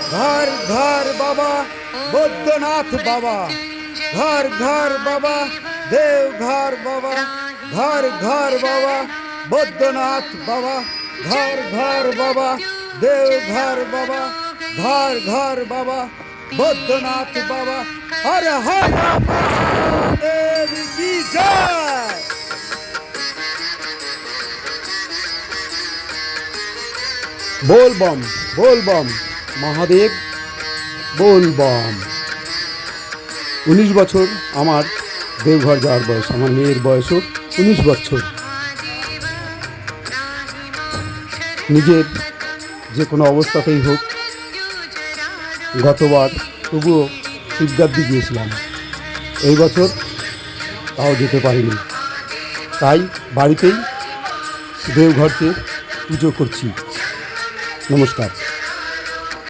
घर घर बाबा बुद्धनाथ बाबा, घर घर बाबा देवघर बाबा, घर घर बाबा बुद्धनाथ बाबा, घर घर बाबा देवघर बाबा, घर घर बाबा बुद्धनाथ बाबा। हर हर महादेव की जय। बोल बम महादेव बोल बम। 19 বছর আমার দেওঘর যাওয়ার বয়স, আমার মেয়ের বয়সও 19 বছর। নিজের যে কোনো অবস্থাতেই হোক, গতবার তবুও শিবগাদ্দি গিয়েছিলাম, এই বছর তাও যেতে পারিনি, তাই বাড়িতেই দেওঘরকে পুজো করছি। নমস্কার।